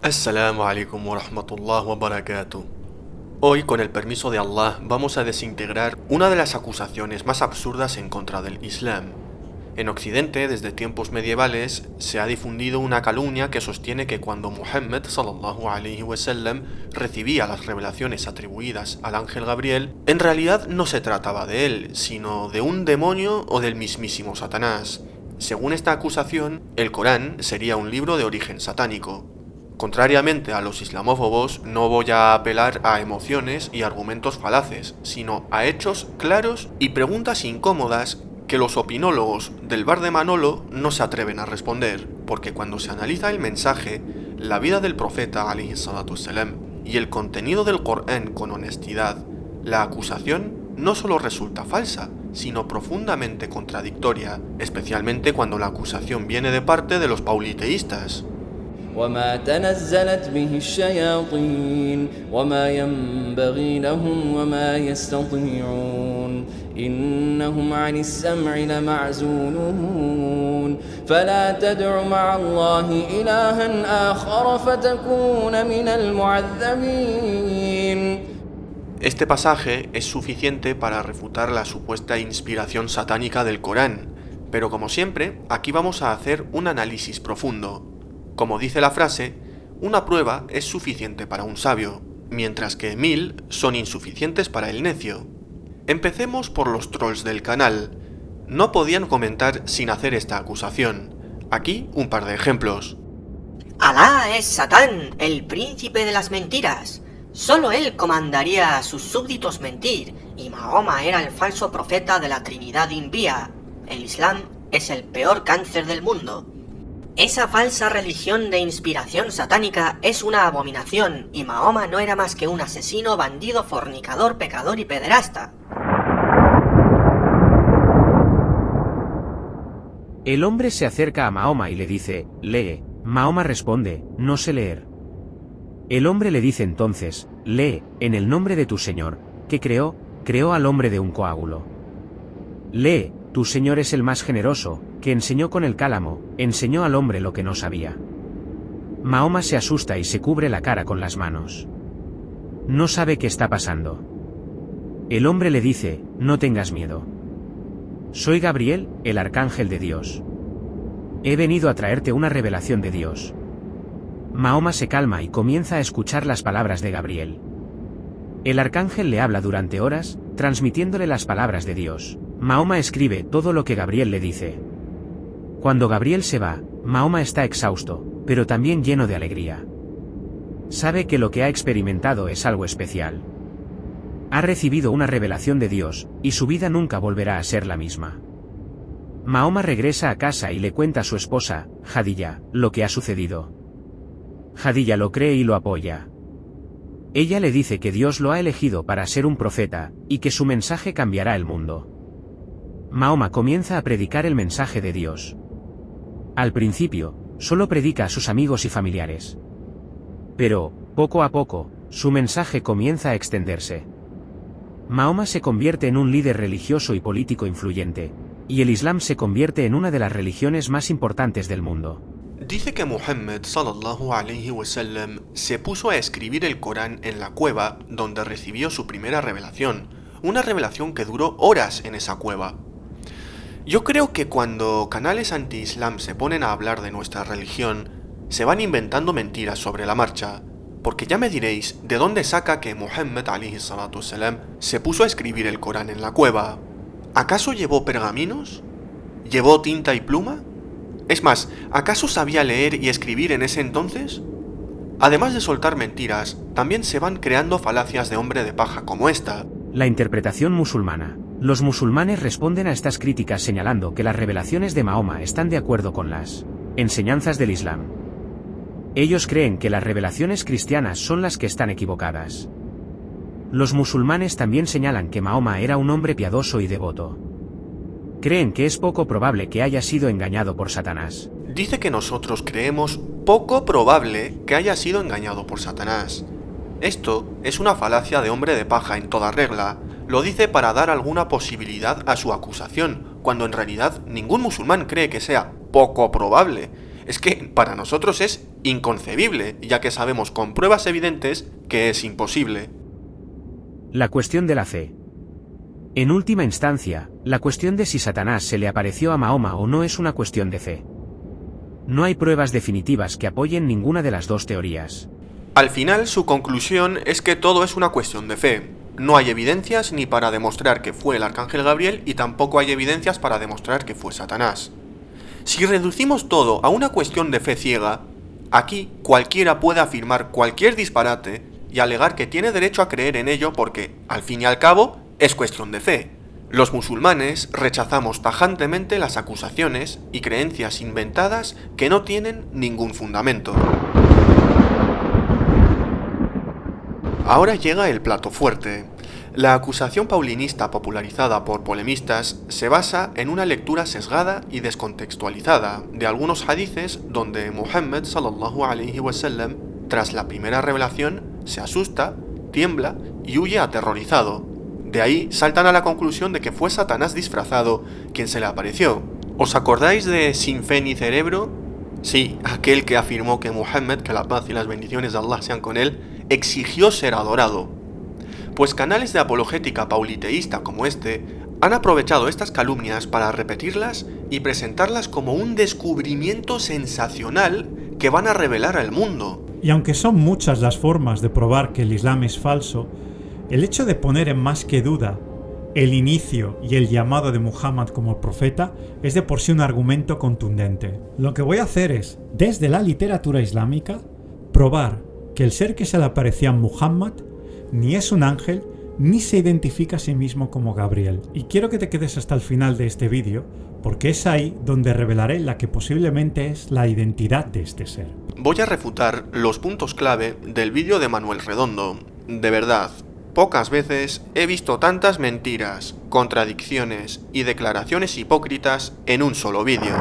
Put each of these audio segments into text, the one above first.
Assalamu alaikum wa rahmatullah wa barakatuh. Hoy, con el permiso de Allah, vamos a desintegrar una de las acusaciones más absurdas en contra del Islam. En Occidente, desde tiempos medievales, se ha difundido una calumnia que sostiene que cuando Muhammad sallallahu alaihi wasallam recibía las revelaciones atribuidas al ángel Gabriel, en realidad no se trataba de él, sino de un demonio o del mismísimo Satanás. Según esta acusación, el Corán sería un libro de origen satánico. Contrariamente a los islamófobos, no voy a apelar a emociones y argumentos falaces, sino a hechos claros y preguntas incómodas que los opinólogos del bar de Manolo no se atreven a responder, porque cuando se analiza el mensaje, la vida del profeta alayhi salatu wassalam y el contenido del Corán con honestidad, la acusación no solo resulta falsa, sino profundamente contradictoria, especialmente cuando la acusación viene de parte de los pauliteístas. وما تنزلت به الشياطين وما ينبغي لهم وما يستطيعون إنهم عن السمع لمعزولون فلا تدع مع الله إلها آخر فتكون من المعذبين. Este pasaje es suficiente para refutar la supuesta inspiración satánica del Corán, pero como siempre, aquí vamos a hacer un análisis profundo. Como dice la frase, una prueba es suficiente para un sabio, mientras que 1000 son insuficientes para el necio. Empecemos por los trolls del canal. No podían comentar sin hacer esta acusación. Aquí un par de ejemplos. Alá es Satán, el príncipe de las mentiras. Solo él comandaría a sus súbditos mentir, y Mahoma era el falso profeta de la Trinidad impía. El Islam es el peor cáncer del mundo. Esa falsa religión de inspiración satánica es una abominación, y Mahoma no era más que un asesino, bandido, fornicador, pecador y pederasta. El hombre se acerca a Mahoma y le dice, lee. Mahoma responde, no sé leer. El hombre le dice entonces, lee, en el nombre de tu Señor, que creó al hombre de un coágulo. Lee, tu Señor es el más generoso, que enseñó con el cálamo, enseñó al hombre lo que no sabía. Mahoma se asusta y se cubre la cara con las manos. No sabe qué está pasando. El hombre le dice, no tengas miedo. Soy Gabriel, el arcángel de Dios. He venido a traerte una revelación de Dios. Mahoma se calma y comienza a escuchar las palabras de Gabriel. El arcángel le habla durante horas, transmitiéndole las palabras de Dios. Mahoma escribe todo lo que Gabriel le dice. Cuando Gabriel se va, Mahoma está exhausto, pero también lleno de alegría. Sabe que lo que ha experimentado es algo especial. Ha recibido una revelación de Dios, y su vida nunca volverá a ser la misma. Mahoma regresa a casa y le cuenta a su esposa, Jadilla, lo que ha sucedido. Jadilla lo cree y lo apoya. Ella le dice que Dios lo ha elegido para ser un profeta, y que su mensaje cambiará el mundo. Mahoma comienza a predicar el mensaje de Dios. Al principio, solo predica a sus amigos y familiares. Pero, poco a poco, su mensaje comienza a extenderse. Mahoma se convierte en un líder religioso y político influyente, y el Islam se convierte en una de las religiones más importantes del mundo. Dice que Muhammad sallallahu alaihi wasallam se puso a escribir el Corán en la cueva donde recibió su primera revelación, una revelación que duró horas en esa cueva. Yo creo que cuando canales anti-islam se ponen a hablar de nuestra religión, se van inventando mentiras sobre la marcha, porque ya me diréis de dónde saca que Muhammad alayhi salatu wassalam se puso a escribir el Corán en la cueva. ¿Acaso llevó pergaminos? ¿Llevó tinta y pluma? Es más, ¿acaso sabía leer y escribir en ese entonces? Además de soltar mentiras, también se van creando falacias de hombre de paja como esta. La interpretación musulmana. Los musulmanes responden a estas críticas señalando que las revelaciones de Mahoma están de acuerdo con las enseñanzas del Islam. Ellos creen que las revelaciones cristianas son las que están equivocadas. Los musulmanes también señalan que Mahoma era un hombre piadoso y devoto. Creen que es poco probable que haya sido engañado por Satanás. Dice que nosotros creemos poco probable que haya sido engañado por Satanás. Esto es una falacia de hombre de paja en toda regla. Lo dice para dar alguna posibilidad a su acusación, cuando en realidad ningún musulmán cree que sea poco probable. Es que para nosotros es inconcebible, ya que sabemos con pruebas evidentes que es imposible. La cuestión de la fe. En última instancia, la cuestión de si Satanás se le apareció a Mahoma o no es una cuestión de fe. No hay pruebas definitivas que apoyen ninguna de las dos teorías. Al final, su conclusión es que todo es una cuestión de fe. No hay evidencias ni para demostrar que fue el arcángel Gabriel y tampoco hay evidencias para demostrar que fue Satanás. Si reducimos todo a una cuestión de fe ciega, aquí cualquiera puede afirmar cualquier disparate y alegar que tiene derecho a creer en ello porque, al fin y al cabo, es cuestión de fe. Los musulmanes rechazamos tajantemente las acusaciones y creencias inventadas que no tienen ningún fundamento. Ahora llega el plato fuerte. La acusación paulinista popularizada por polemistas se basa en una lectura sesgada y descontextualizada de algunos hadices donde Muhammad sallallahu alaihi wasallam, tras la primera revelación, se asusta, tiembla y huye aterrorizado. De ahí saltan a la conclusión de que fue Satanás disfrazado quien se le apareció. ¿Os acordáis de Sin Fe ni Cerebro? Sí, aquel que afirmó que Muhammad, que la paz y las bendiciones de Allah sean con él, exigió ser adorado. Pues canales de apologética pauliteísta como este han aprovechado estas calumnias para repetirlas y presentarlas como un descubrimiento sensacional que van a revelar al mundo. Y aunque son muchas las formas de probar que el Islam es falso, el hecho de poner en más que duda el inicio y el llamado de Muhammad como profeta es de por sí un argumento contundente. Lo que voy a hacer es, desde la literatura islámica, probar que el ser que se le aparecía a Muhammad ni es un ángel, ni se identifica a sí mismo como Gabriel. Y quiero que te quedes hasta el final de este vídeo, porque es ahí donde revelaré la que posiblemente es la identidad de este ser. Voy a refutar los puntos clave del vídeo de Manuel Redondo. De verdad, pocas veces he visto tantas mentiras, contradicciones y declaraciones hipócritas en un solo vídeo.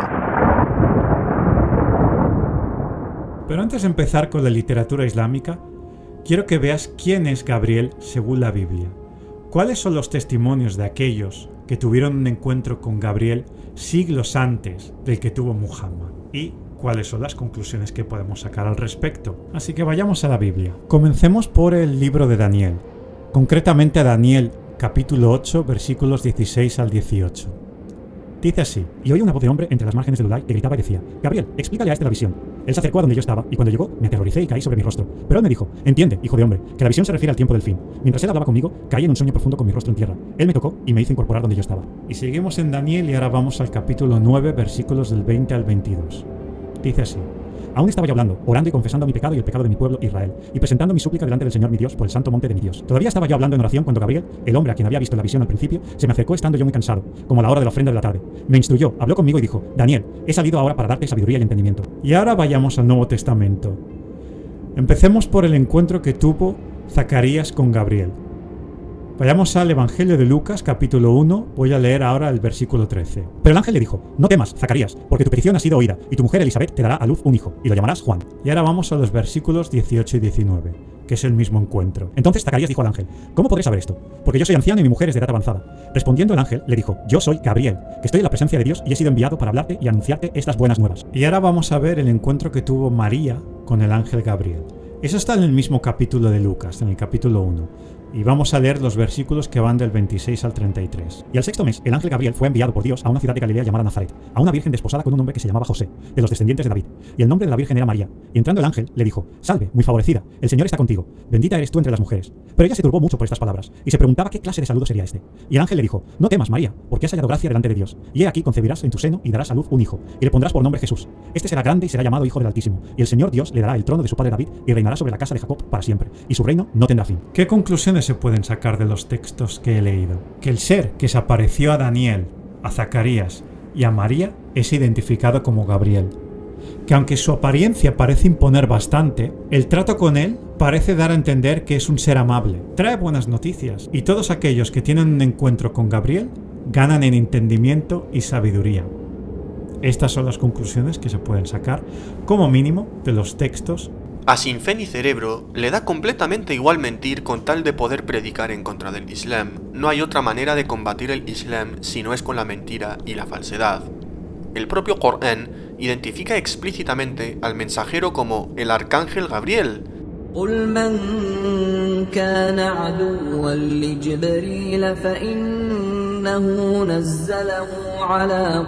Pero antes de empezar con la literatura islámica, quiero que veas quién es Gabriel según la Biblia. ¿Cuáles son los testimonios de aquellos que tuvieron un encuentro con Gabriel siglos antes del que tuvo Muhammad? Y cuáles son las conclusiones que podemos sacar al respecto. Así que vayamos a la Biblia. Comencemos por el libro de Daniel. Concretamente a Daniel, capítulo 8, versículos 16 al 18. Dice así: y oí una voz de hombre entre las márgenes del Ulai que gritaba y decía: Gabriel, explícale a este la visión. Él se acercó a donde yo estaba, y cuando llegó, me aterroricé y caí sobre mi rostro. Pero él me dijo: entiende, hijo de hombre, que la visión se refiere al tiempo del fin. Mientras él hablaba conmigo, caí en un sueño profundo con mi rostro en tierra. Él me tocó y me hizo incorporar donde yo estaba. Y seguimos en Daniel y ahora vamos al capítulo 9, versículos del 20 al 22. Dice así: aún estaba yo hablando, orando y confesando mi pecado y el pecado de mi pueblo Israel, y presentando mi súplica delante del Señor mi Dios por el santo monte de mi Dios. Todavía estaba yo hablando en oración cuando Gabriel, el hombre a quien había visto la visión al principio, se me acercó estando yo muy cansado, como a la hora de la ofrenda de la tarde. Me instruyó, habló conmigo y dijo: Daniel, he salido ahora para darte sabiduría y entendimiento. Y ahora vayamos al Nuevo Testamento. Empecemos por el encuentro que tuvo Zacarías con Gabriel. Vayamos al Evangelio de Lucas, capítulo 1, voy a leer ahora el versículo 13. Pero el ángel le dijo: no temas, Zacarías, porque tu petición ha sido oída, y tu mujer Elizabeth te dará a luz un hijo, y lo llamarás Juan. Y ahora vamos a los versículos 18 y 19, que es el mismo encuentro. Entonces Zacarías dijo al ángel: ¿cómo podré saber esto? Porque yo soy anciano y mi mujer es de edad avanzada. Respondiendo el ángel, le dijo: yo soy Gabriel, que estoy en la presencia de Dios y he sido enviado para hablarte y anunciarte estas buenas nuevas. Y ahora vamos a ver el encuentro que tuvo María con el ángel Gabriel. Eso está en el mismo capítulo de Lucas, en el capítulo 1. Y vamos a leer los versículos que van del 26 al 33. Y al sexto mes, el ángel Gabriel fue enviado por Dios a una ciudad de Galilea llamada Nazaret, a una virgen desposada con un hombre que se llamaba José, de los descendientes de David. Y el nombre de la virgen era María. Y entrando el ángel, le dijo: salve, muy favorecida, el Señor está contigo, bendita eres tú entre las mujeres. Pero ella se turbó mucho por estas palabras, y se preguntaba qué clase de saludo sería este. Y el ángel le dijo: no temas, María, porque has hallado gracia delante de Dios. Y he aquí concebirás en tu seno y darás a luz un hijo, y le pondrás por nombre Jesús. Este será grande y será llamado Hijo del Altísimo, y el Señor Dios le dará el trono de su padre David, y reinará sobre la casa de Jacob para siempre, y su reino no tendrá fin. ¿Qué conclusiones se pueden sacar de los textos que he leído? Que el ser que se apareció a Daniel, a Zacarías y a María es identificado como Gabriel. Que aunque su apariencia parece imponer bastante, el trato con él parece dar a entender que es un ser amable, trae buenas noticias, y todos aquellos que tienen un encuentro con Gabriel ganan en entendimiento y sabiduría. Estas son las conclusiones que se pueden sacar, como mínimo, de los textos. A Sin Fe ni Cerebro le da completamente igual mentir con tal de poder predicar en contra del Islam. No hay otra manera de combatir el Islam si no es con la mentira y la falsedad. El propio Corán identifica explícitamente al mensajero como el arcángel Gabriel. قل من كان عدوا لجبريل فإنه نزله على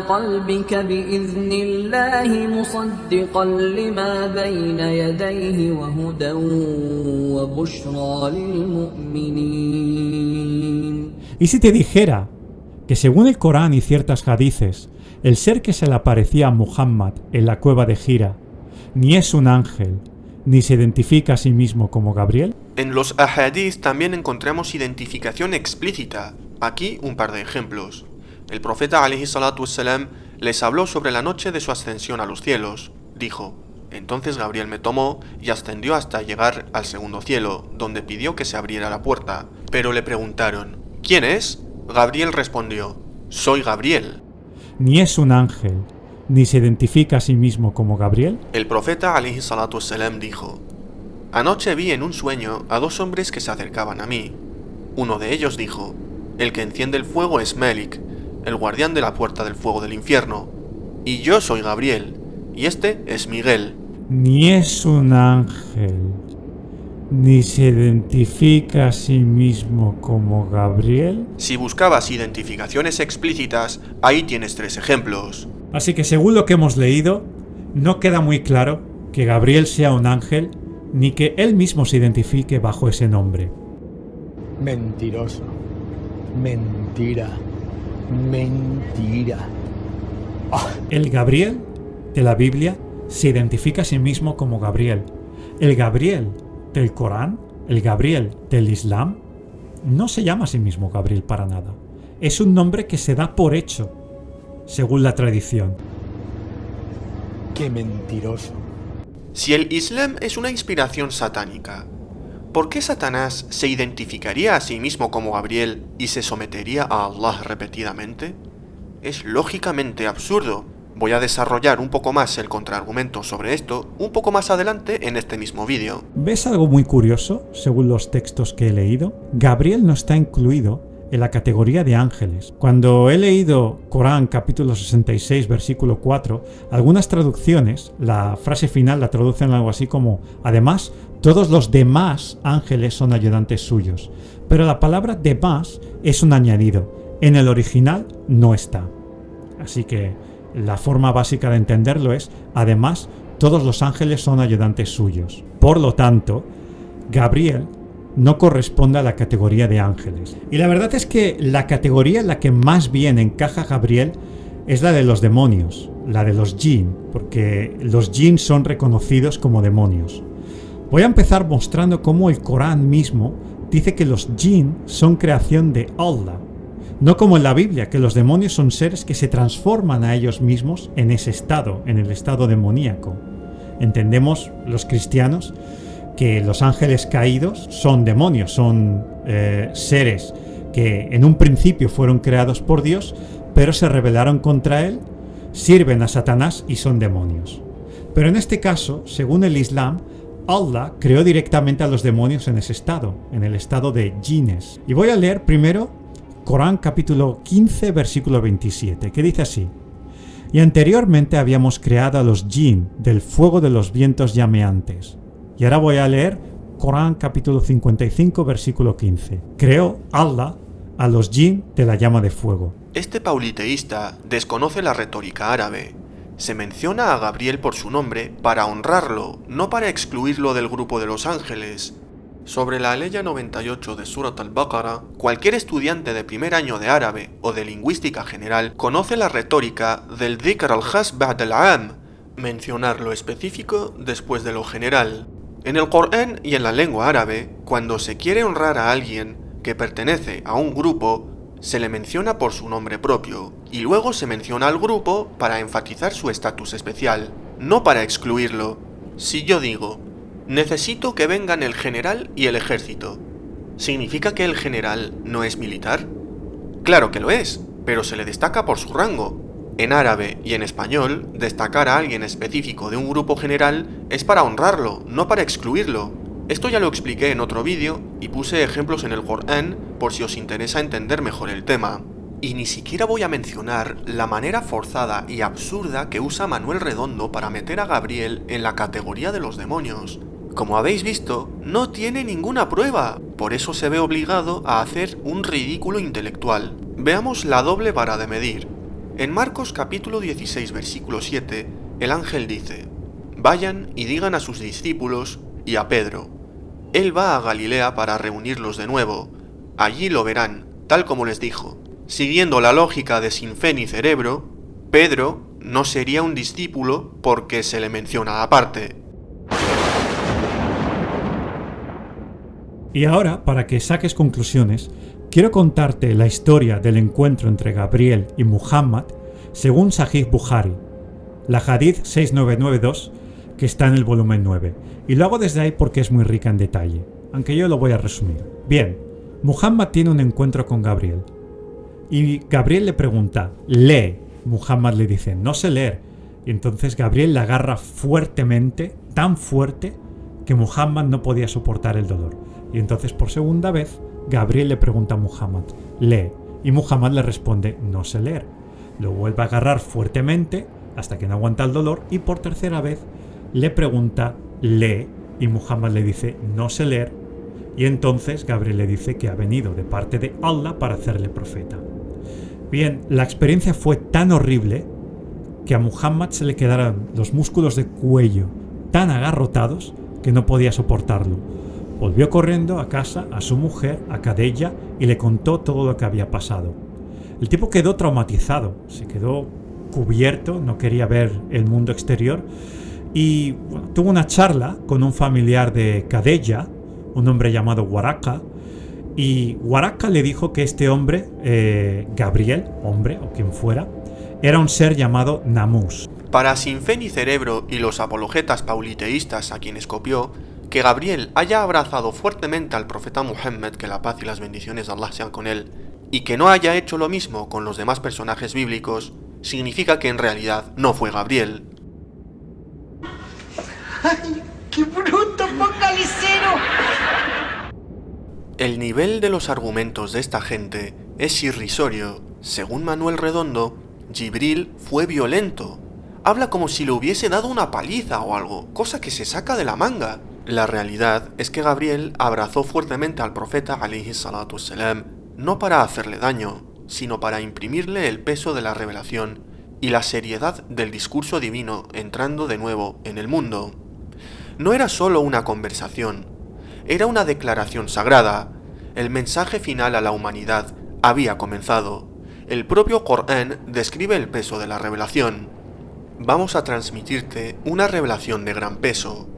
قلبك بإذن الله مصدقا لما بين يديه وهدى وبشرى للمؤمنين. ¿Y si te dijera que según el Corán y ciertas hadices, el ser que se le aparecía a Muhammad en la cueva de Hira ni es un ángel, ni se identifica a sí mismo como Gabriel? En los ahadís también encontramos identificación explícita. Aquí un par de ejemplos. El profeta alayhi salatu wassalam les habló sobre la noche de su ascensión a los cielos. Dijo: entonces Gabriel me tomó y ascendió hasta llegar al segundo cielo, donde pidió que se abriera la puerta. Pero le preguntaron: ¿quién es? Gabriel respondió: soy Gabriel. Ni es un ángel, ni se identifica a sí mismo como Gabriel. El profeta alayhi salatu wassalam dijo: anoche vi en un sueño a dos hombres que se acercaban a mí. Uno de ellos dijo: el que enciende el fuego es Melik, el guardián de la puerta del fuego del infierno, y yo soy Gabriel, y este es Miguel. Ni es un ángel, ni se identifica a sí mismo como Gabriel. Si buscabas identificaciones explícitas, ahí tienes 3 ejemplos. Así que según lo que hemos leído, no queda muy claro que Gabriel sea un ángel, ni que él mismo se identifique bajo ese nombre. Mentiroso. Mentira. Mentira. El Gabriel de la Biblia se identifica a sí mismo como Gabriel. El Gabriel del Corán, el Gabriel del Islam, no se llama a sí mismo Gabriel para nada. Es un nombre que se da por hecho, según la tradición. ¡Qué mentiroso! Si el Islam es una inspiración satánica, ¿por qué Satanás se identificaría a sí mismo como Gabriel y se sometería a Allah repetidamente? Es lógicamente absurdo. Voy a desarrollar un poco más el contraargumento sobre esto un poco más adelante en este mismo vídeo. ¿Ves algo muy curioso, según los textos que he leído? Gabriel no está incluido en la categoría de ángeles. Cuando he leído Corán capítulo 66 versículo 4, algunas traducciones, la frase final la traducen algo así como: además, todos los demás ángeles son ayudantes suyos. Pero la palabra demás es un añadido. En el original no está. Así que la forma básica de entenderlo es: además, todos los ángeles son ayudantes suyos. Por lo tanto, Gabriel no corresponde a la categoría de ángeles. Y la verdad es que la categoría en la que más bien encaja Gabriel es la de los demonios, la de los jinn, porque los jinn son reconocidos como demonios. Voy a empezar mostrando cómo el Corán mismo dice que los jinn son creación de Allah. No como en la Biblia, que los demonios son seres que se transforman a ellos mismos en ese estado, en el estado demoníaco. Entendemos los cristianos que los ángeles caídos son demonios, son seres que en un principio fueron creados por Dios, pero se rebelaron contra él, sirven a Satanás y son demonios. Pero en este caso, según el Islam, Allah creó directamente a los demonios en ese estado, en el estado de jinnes. Y voy a leer primero Corán capítulo 15 versículo 27, que dice así: y anteriormente habíamos creado a los jinn del fuego de los vientos llameantes. Y ahora voy a leer Corán capítulo 55 versículo 15. Creó Allah a los jinn de la llama de fuego. Este pauliteísta desconoce la retórica árabe. Se menciona a Gabriel por su nombre para honrarlo, no para excluirlo del grupo de los ángeles. Sobre la aleya 98 de Surat al-Baqarah, cualquier estudiante de primer año de árabe o de lingüística general conoce la retórica del dhikr al-khas ba'd al-'am, mencionar lo específico después de lo general. En el Corán y en la lengua árabe, cuando se quiere honrar a alguien que pertenece a un grupo, se le menciona por su nombre propio, y luego se menciona al grupo para enfatizar su estatus especial, no para excluirlo. Si yo digo: necesito que vengan el general y el ejército, ¿significa que el general no es militar? Claro que lo es, pero se le destaca por su rango. En árabe y en español, destacar a alguien específico de un grupo general es para honrarlo, no para excluirlo. Esto ya lo expliqué en otro vídeo y puse ejemplos en el Corán por si os interesa entender mejor el tema. Y ni siquiera voy a mencionar la manera forzada y absurda que usa Manuel Redondo para meter a Gabriel en la categoría de los demonios. Como habéis visto, no tiene ninguna prueba, por eso se ve obligado a hacer un ridículo intelectual. Veamos la doble vara de medir. En Marcos capítulo 16 versículo 7, el ángel dice: vayan y digan a sus discípulos y a Pedro: él va a Galilea para reunirlos de nuevo, allí lo verán, tal como les dijo. Siguiendo la lógica de sin fe ni cerebro, Pedro no sería un discípulo porque se le menciona aparte. Y ahora, para que saques conclusiones, quiero contarte la historia del encuentro entre Gabriel y Muhammad según Sahih Bukhari, la Hadith 6992, que está en el volumen 9. Y lo hago desde ahí porque es muy rica en detalle, aunque yo lo voy a resumir. Bien, Muhammad tiene un encuentro con Gabriel. Y Gabriel le pregunta: lee. Muhammad le dice: no sé leer. Y entonces Gabriel le agarra fuertemente, tan fuerte, que Muhammad no podía soportar el dolor. Y entonces por segunda vez Gabriel le pregunta a Muhammad: lee. Y Muhammad le responde: no sé leer. Lo vuelve a agarrar fuertemente hasta que no aguanta el dolor y por tercera vez le pregunta: lee. Y Muhammad le dice: no sé leer. Y entonces Gabriel le dice que ha venido de parte de Allah para hacerle profeta. Bien, la experiencia fue tan horrible que a Muhammad se le quedaron los músculos de cuello tan agarrotados que no podía soportarlo. Volvió corriendo a casa, a su mujer, a Khadija, y le contó todo lo que había pasado. El tipo quedó traumatizado, se quedó cubierto, no quería ver el mundo exterior y tuvo una charla con un familiar de Khadija, un hombre llamado Waraka, y Waraka le dijo que este hombre, Gabriel, hombre o quien fuera, era un ser llamado Namus. Para Sin Fe ni Cerebro y los apologetas pauliteístas a quienes copió, que Gabriel haya abrazado fuertemente al profeta Muhammad, que la paz y las bendiciones de Allah sean con él, y que no haya hecho lo mismo con los demás personajes bíblicos, significa que en realidad no fue Gabriel. ¡Ay, qué bruto focalicero! El nivel de los argumentos de esta gente es irrisorio. Según Manuel Redondo, Jibril fue violento. Habla como si le hubiese dado una paliza o algo, cosa que se saca de la manga. La realidad es que Gabriel abrazó fuertemente al profeta alayhi salatu wassalam, no para hacerle daño, sino para imprimirle el peso de la revelación y la seriedad del discurso divino entrando de nuevo en el mundo. No era solo una conversación, era una declaración sagrada. El mensaje final a la humanidad había comenzado. El propio Corán describe el peso de la revelación. Vamos a transmitirte una revelación de gran peso.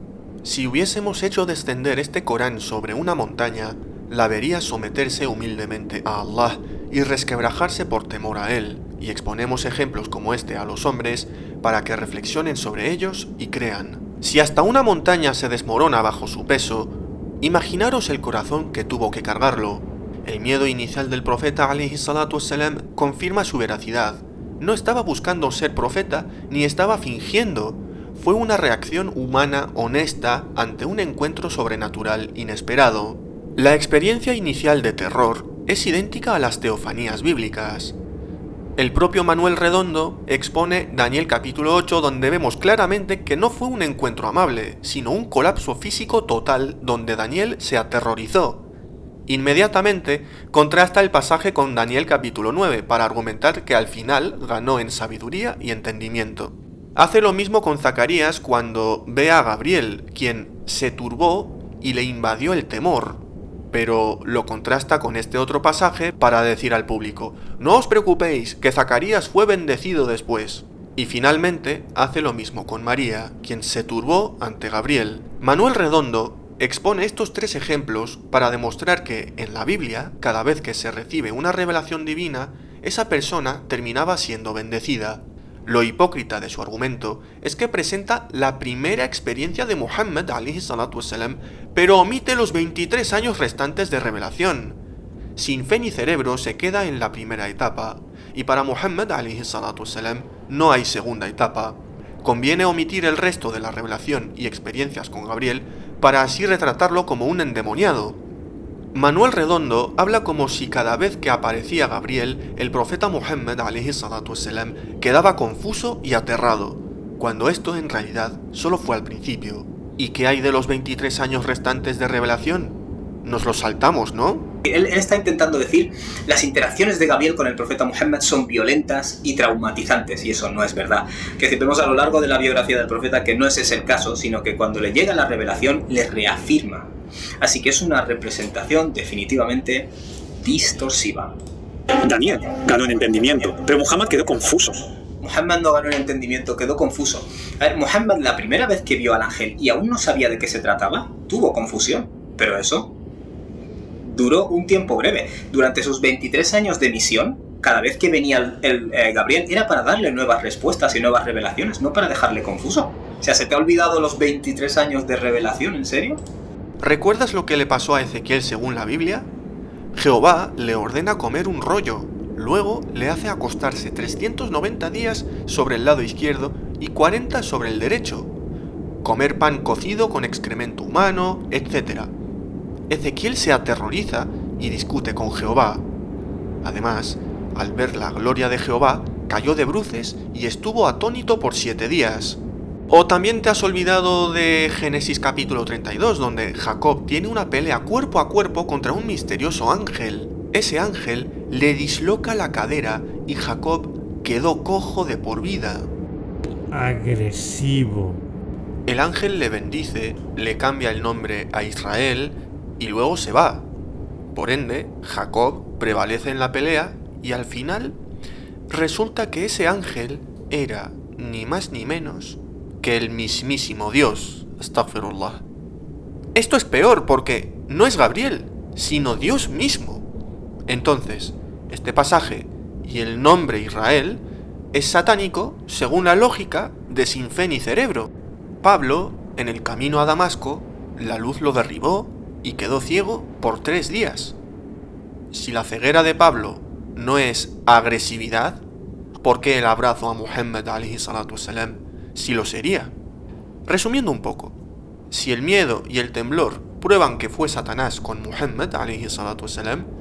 Si hubiésemos hecho descender este Corán sobre una montaña, la verías someterse humildemente a Allah y resquebrajarse por temor a Él, y exponemos ejemplos como este a los hombres para que reflexionen sobre ellos y crean. Si hasta una montaña se desmorona bajo su peso, imaginaros el corazón que tuvo que cargarlo. El miedo inicial del profeta alayhi salatu wassalam confirma su veracidad. No estaba buscando ser profeta ni estaba fingiendo. Fue una reacción humana honesta ante un encuentro sobrenatural inesperado. La experiencia inicial de terror es idéntica a las teofanías bíblicas. El propio Manuel Redondo expone Daniel capítulo 8, donde vemos claramente que no fue un encuentro amable, sino un colapso físico total donde Daniel se aterrorizó. Inmediatamente contrasta el pasaje con Daniel capítulo 9 para argumentar que al final ganó en sabiduría y entendimiento. Hace lo mismo con Zacarías cuando ve a Gabriel, quien se turbó y le invadió el temor. Pero lo contrasta con este otro pasaje para decir al público: no os preocupéis, que Zacarías fue bendecido después. Y finalmente hace lo mismo con María, quien se turbó ante Gabriel. Manuel Redondo expone estos tres ejemplos para demostrar que en la Biblia, cada vez que se recibe una revelación divina, esa persona terminaba siendo bendecida. Lo hipócrita de su argumento es que presenta la primera experiencia de Muhammad alayhi salatu wassalam, pero omite los 23 años restantes de revelación. Sin Fe ni Cerebro se queda en la primera etapa, y para Muhammad alayhi salatu wassalam no hay segunda etapa. Conviene omitir el resto de la revelación y experiencias con Gabriel para así retratarlo como un endemoniado. Manuel Redondo habla como si cada vez que aparecía Gabriel, el profeta Muhammad a.s. quedaba confuso y aterrado, cuando esto en realidad solo fue al principio. ¿Y qué hay de los 23 años restantes de revelación? Nos los saltamos, ¿no? Él está intentando decir, las interacciones de Gabriel con el profeta Muhammad son violentas y traumatizantes, y eso no es verdad. Que vemos a lo largo de la biografía del profeta que no ese es el caso, sino que cuando le llega la revelación le reafirma. Así que es una representación definitivamente distorsiva. Daniel ganó en entendimiento, pero Muhammad quedó confuso. Muhammad no ganó en entendimiento, quedó confuso. A ver, Muhammad la primera vez que vio al ángel y aún no sabía de qué se trataba, tuvo confusión, pero eso duró un tiempo breve. Durante sus 23 años de misión, cada vez que venía Gabriel era para darle nuevas respuestas y nuevas revelaciones, no para dejarle confuso. O sea, ¿se te ha olvidado los 23 años de revelación, en serio? ¿Recuerdas lo que le pasó a Ezequiel según la Biblia? Jehová le ordena comer un rollo, luego le hace acostarse 390 días sobre el lado izquierdo y 40 sobre el derecho, comer pan cocido con excremento humano, etc. Ezequiel se aterroriza y discute con Jehová. Además, al ver la gloria de Jehová, cayó de bruces y estuvo atónito por 7 días. ¿O también te has olvidado de Génesis capítulo 32, donde Jacob tiene una pelea cuerpo a cuerpo contra un misterioso ángel? Ese ángel le disloca la cadera y Jacob quedó cojo de por vida. Agresivo. El ángel le bendice, le cambia el nombre a Israel y luego se va. Por ende, Jacob prevalece en la pelea y al final resulta que ese ángel era ni más ni menos que el mismísimo Dios. Astaghfirullah. Esto es peor porque no es Gabriel, sino Dios mismo. Entonces, este pasaje y el nombre Israel es satánico según la lógica de sin fe ni cerebro. Pablo, en el camino a Damasco, la luz lo derribó y quedó ciego por 3 días. Si la ceguera de Pablo no es agresividad, ¿por qué el abrazo a Muhammad a.s. sí lo sería? Resumiendo un poco, si el miedo y el temblor prueban que fue Satanás con Muhammad a.s.,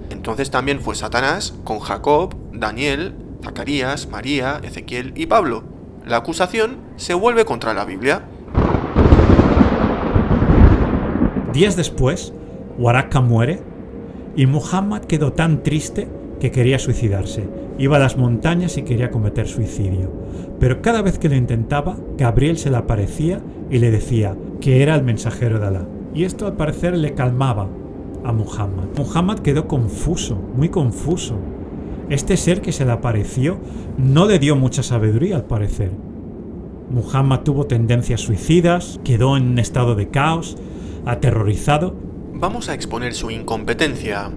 entonces también fue Satanás con Jacob, Daniel, Zacarías, María, Ezequiel y Pablo. La acusación se vuelve contra la Biblia. Días después, Waraka muere y Muhammad quedó tan triste que quería suicidarse. Iba a las montañas y quería cometer suicidio. Pero cada vez que lo intentaba, Gabriel se le aparecía y le decía que era el mensajero de Alá. Y esto al parecer le calmaba a Muhammad. Muhammad quedó confuso, muy confuso. Este ser que se le apareció no le dio mucha sabiduría al parecer. Muhammad tuvo tendencias suicidas, quedó en un estado de caos, aterrorizado. Vamos a exponer su incompetencia.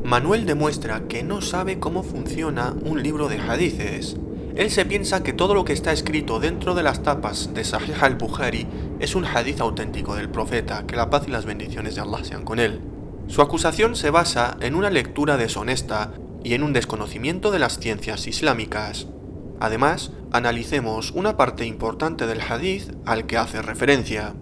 Manuel demuestra que no sabe cómo funciona un libro de hadices. Él se piensa que todo lo que está escrito dentro de las tapas de Sahih al-Bukhari es un hadiz auténtico del profeta, que la paz y las bendiciones de Allah sean con él. Su acusación se basa en una lectura deshonesta y en un desconocimiento de las ciencias islámicas. Además, analicemos una parte importante del hadiz al que hace referencia.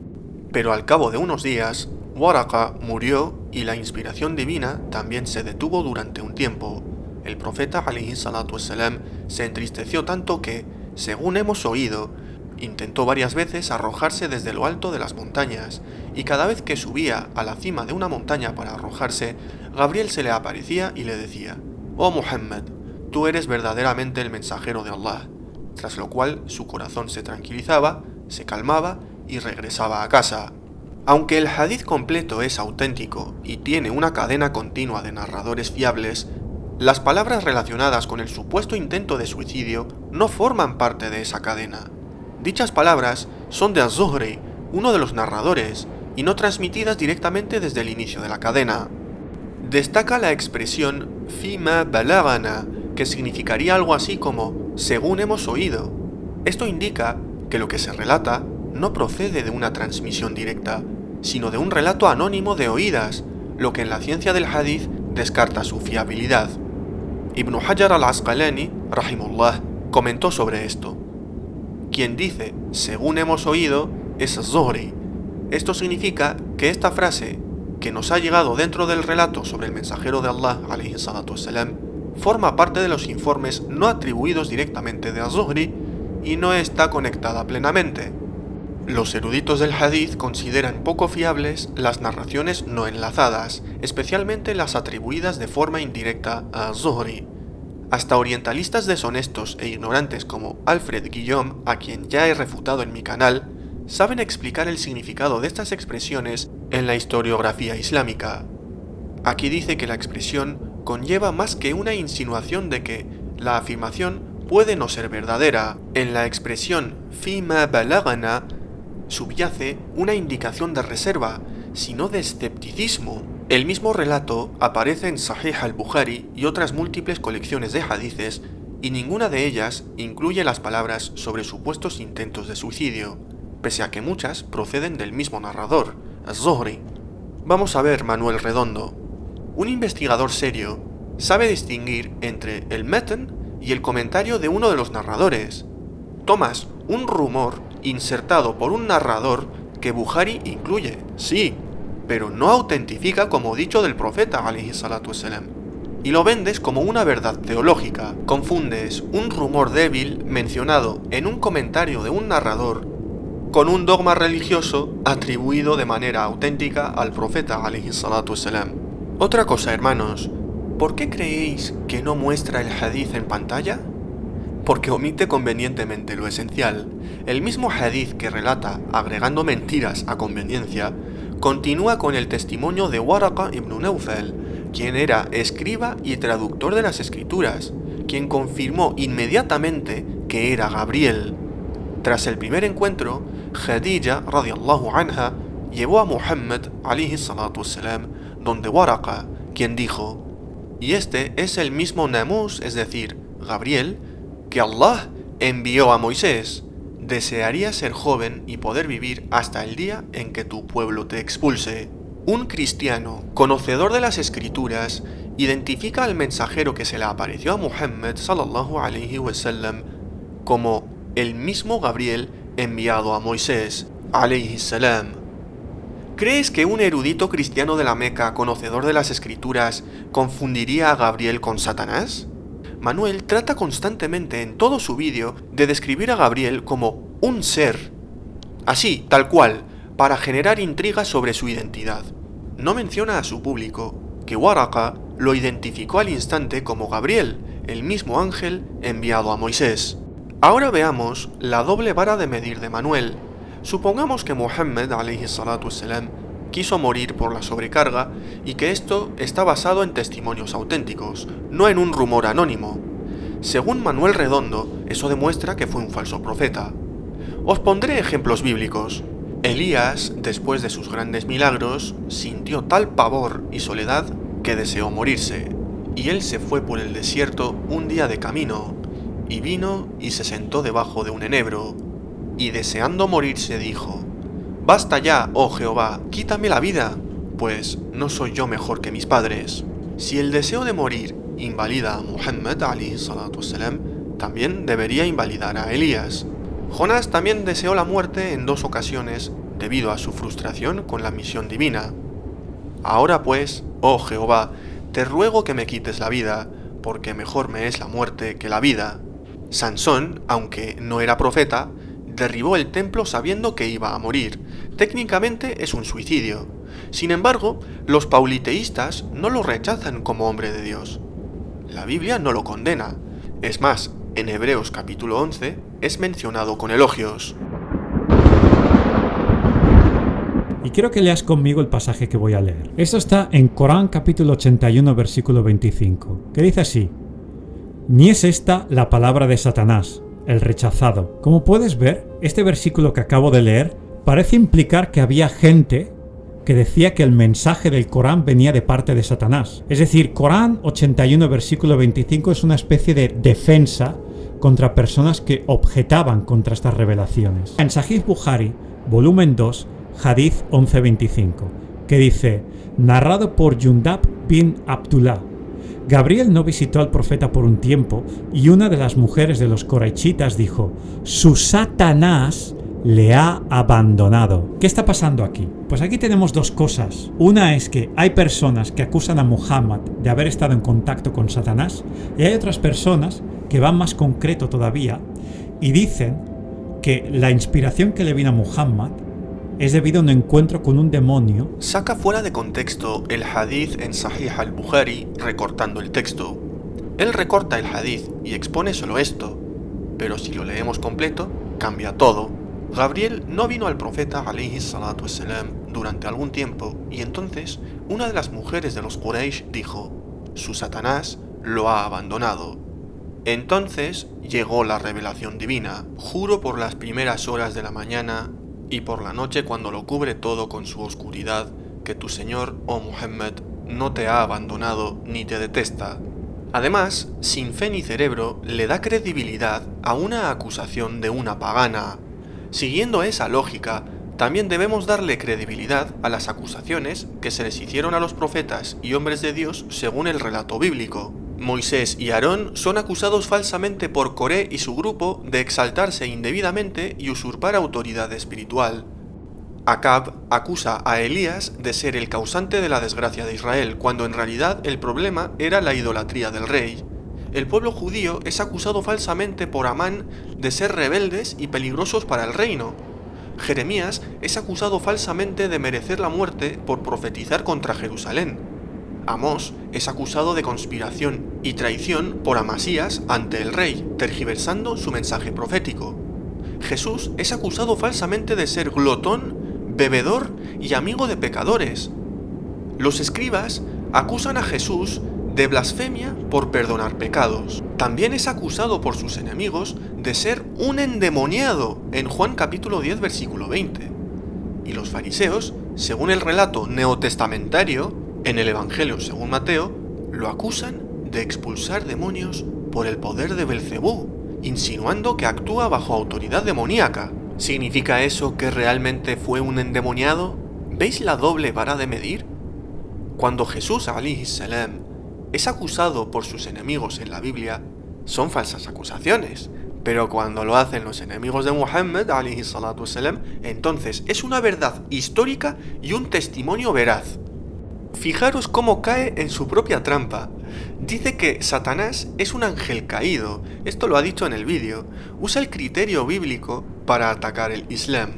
Pero al cabo de unos días, Waraka murió y la inspiración divina también se detuvo durante un tiempo. El profeta ﷺ se entristeció tanto que, según hemos oído, intentó varias veces arrojarse desde lo alto de las montañas, y cada vez que subía a la cima de una montaña para arrojarse, Gabriel se le aparecía y le decía: «Oh Muhammad, tú eres verdaderamente el mensajero de Allah», tras lo cual su corazón se tranquilizaba, se calmaba y regresaba a casa. Aunque el hadiz completo es auténtico y tiene una cadena continua de narradores fiables, las palabras relacionadas con el supuesto intento de suicidio no forman parte de esa cadena. Dichas palabras son de Az-Zuhri, uno de los narradores, y no transmitidas directamente desde el inicio de la cadena. Destaca la expresión «fima balagana», que significaría algo así como «según hemos oído». Esto indica que lo que se relata no procede de una transmisión directa, sino de un relato anónimo de oídas, lo que en la ciencia del hadith descarta su fiabilidad. Ibn Hajar al-Asqalani, rahimullah, comentó sobre esto: quien dice «según hemos oído» es Zuhri. Esto significa que esta frase, que nos ha llegado dentro del relato sobre el mensajero de Allah, alayhi salatu wassalam, forma parte de los informes no atribuidos directamente de Az-Zuhri y no está conectada plenamente. Los eruditos del hadith consideran poco fiables las narraciones no enlazadas, especialmente las atribuidas de forma indirecta a Az-Zuhri. Hasta orientalistas deshonestos e ignorantes como Alfred Guillaume, a quien ya he refutado en mi canal, saben explicar el significado de estas expresiones en la historiografía islámica. Aquí dice que la expresión conlleva más que una insinuación de que la afirmación puede no ser verdadera. En la expresión fima balagana subyace una indicación de reserva, sino de escepticismo. El mismo relato aparece en Sahih al-Bukhari y otras múltiples colecciones de hadices, y ninguna de ellas incluye las palabras sobre supuestos intentos de suicidio, pese a que muchas proceden del mismo narrador, Az-Zuhri. Vamos a ver Manuel Redondo. Un investigador serio sabe distinguir entre el metn y el comentario de uno de los narradores. Tomas un rumor insertado por un narrador que Bukhari incluye, sí, pero no autentifica como dicho del profeta alayhi salatu wassalam, y lo vendes como una verdad teológica. Confundes un rumor débil mencionado en un comentario de un narrador con un dogma religioso atribuido de manera auténtica al profeta alayhi salatu wassalam. Otra cosa, hermanos, ¿por qué creéis que no muestra el hadith en pantalla? Porque omite convenientemente lo esencial. El mismo hadith que relata agregando mentiras a conveniencia continúa con el testimonio de Waraqa ibn Nawfal, quien era escriba y traductor de las escrituras, quien confirmó inmediatamente que era Gabriel. Tras el primer encuentro, Khadija radiyallahu anha llevó a Muhammad alayhi salatu wassalam donde Waraqa, quien dijo: y este es el mismo Namus, es decir, Gabriel, que Allah envió a Moisés. Desearía ser joven y poder vivir hasta el día en que tu pueblo te expulse. Un cristiano, conocedor de las escrituras, identifica al mensajero que se le apareció a Muhammad sallallahu alayhi wasallam como el mismo Gabriel enviado a Moisés alayhi salam. ¿Crees que un erudito cristiano de la Meca, conocedor de las escrituras, confundiría a Gabriel con Satanás? Manuel trata constantemente en todo su vídeo de describir a Gabriel como un ser, así, tal cual, para generar intrigas sobre su identidad. No menciona a su público que Waraqa lo identificó al instante como Gabriel, el mismo ángel enviado a Moisés. Ahora veamos la doble vara de medir de Manuel. Supongamos que Muhammad alayhi salatu wassalam quiso morir por la sobrecarga y que esto está basado en testimonios auténticos, no en un rumor anónimo. Según Manuel Redondo, eso demuestra que fue un falso profeta. Os pondré ejemplos bíblicos. Elías, después de sus grandes milagros, sintió tal pavor y soledad que deseó morirse, y él se fue por el desierto un día de camino, y vino y se sentó debajo de un enebro, y deseando morirse dijo: «Basta ya, oh Jehová, quítame la vida, pues no soy yo mejor que mis padres». Si el deseo de morir invalida a Muhammad alayhi salatu wassalam, también debería invalidar a Elías. Jonás también deseó la muerte en 2 ocasiones debido a su frustración con la misión divina. Ahora pues, oh Jehová, te ruego que me quites la vida, porque mejor me es la muerte que la vida. Sansón, aunque no era profeta, derribó el templo sabiendo que iba a morir. Técnicamente es un suicidio. Sin embargo, los pauliteístas no lo rechazan como hombre de Dios. La Biblia no lo condena. Es más, en Hebreos capítulo 11 es mencionado con elogios. Y quiero que leas conmigo el pasaje que voy a leer. Esto está en Corán capítulo 81 versículo 25, que dice así: «Ni es esta la palabra de Satanás, el rechazado». Como puedes ver, este versículo que acabo de leer parece implicar que había gente que decía que el mensaje del Corán venía de parte de Satanás. Es decir, Corán 81 versículo 25 es una especie de defensa contra personas que objetaban contra estas revelaciones. En Sahih Bukhari, volumen 2, Hadith 1125, que dice, narrado por Jundab bin Abdullah: Gabriel no visitó al profeta por un tiempo y una de las mujeres de los Coraichitas dijo: su Satanás le ha abandonado. ¿Qué está pasando aquí? Pues aquí tenemos dos cosas. Una es que hay personas que acusan a Muhammad de haber estado en contacto con Satanás, y hay otras personas que van más concreto todavía y dicen que la inspiración que le vino a Muhammad es debido a un encuentro con un demonio. Saca fuera de contexto el hadith en Sahih al-Bukhari recortando el texto. Él recorta el hadith y expone solo esto, pero si lo leemos completo, cambia todo. Gabriel no vino al profeta alayhi salatu wassalam durante algún tiempo, y entonces una de las mujeres de los Quraysh dijo: su Satanás lo ha abandonado. Entonces llegó la revelación divina: juro por las primeras horas de la mañana y por la noche cuando lo cubre todo con su oscuridad, que tu Señor, oh Muhammad, no te ha abandonado ni te detesta. Además, sin fe ni cerebro, le da credibilidad a una acusación de una pagana. Siguiendo esa lógica, también debemos darle credibilidad a las acusaciones que se les hicieron a los profetas y hombres de Dios según el relato bíblico. Moisés y Aarón son acusados falsamente por Coré y su grupo de exaltarse indebidamente y usurpar autoridad espiritual. Acab acusa a Elías de ser el causante de la desgracia de Israel, cuando en realidad el problema era la idolatría del rey. El pueblo judío es acusado falsamente por Amán de ser rebeldes y peligrosos para el reino. Jeremías es acusado falsamente de merecer la muerte por profetizar contra Jerusalén. Amós es acusado de conspiración y traición por Amasías ante el rey, tergiversando su mensaje profético. Jesús es acusado falsamente de ser glotón, bebedor y amigo de pecadores. Los escribas acusan a Jesús de blasfemia por perdonar pecados. También es acusado por sus enemigos de ser un endemoniado en Juan capítulo 10 versículo 20. Y los fariseos, según el relato neotestamentario, en el Evangelio según Mateo, lo acusan de expulsar demonios por el poder de Belcebú, insinuando que actúa bajo autoridad demoníaca. ¿Significa eso que realmente fue un endemoniado? ¿Veis la doble vara de medir? Cuando Jesús alayhi salam es acusado por sus enemigos en la Biblia, son falsas acusaciones. Pero cuando lo hacen los enemigos de Muhammad alayhi salatu wassalam, entonces es una verdad histórica y un testimonio veraz. Fijaros cómo cae en su propia trampa. Dice que Satanás es un ángel caído. Esto lo ha dicho en el vídeo. Usa el criterio bíblico para atacar el Islam.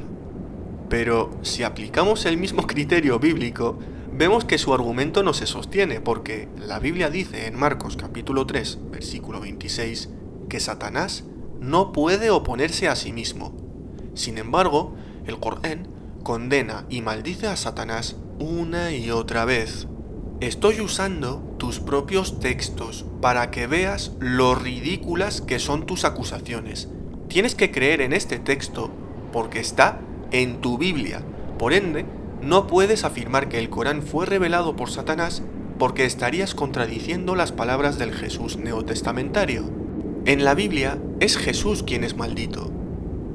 Pero si aplicamos el mismo criterio bíblico, vemos que su argumento no se sostiene, porque la Biblia dice en Marcos capítulo 3, versículo 26, que Satanás no puede oponerse a sí mismo. Sin embargo, el Corán condena y maldice a Satanás una y otra vez. Estoy usando tus propios textos para que veas lo ridículas que son tus acusaciones. Tienes que creer en este texto porque está en tu Biblia. Por ende, no puedes afirmar que el Corán fue revelado por Satanás porque estarías contradiciendo las palabras del Jesús neotestamentario. En la Biblia es Jesús quien es maldito.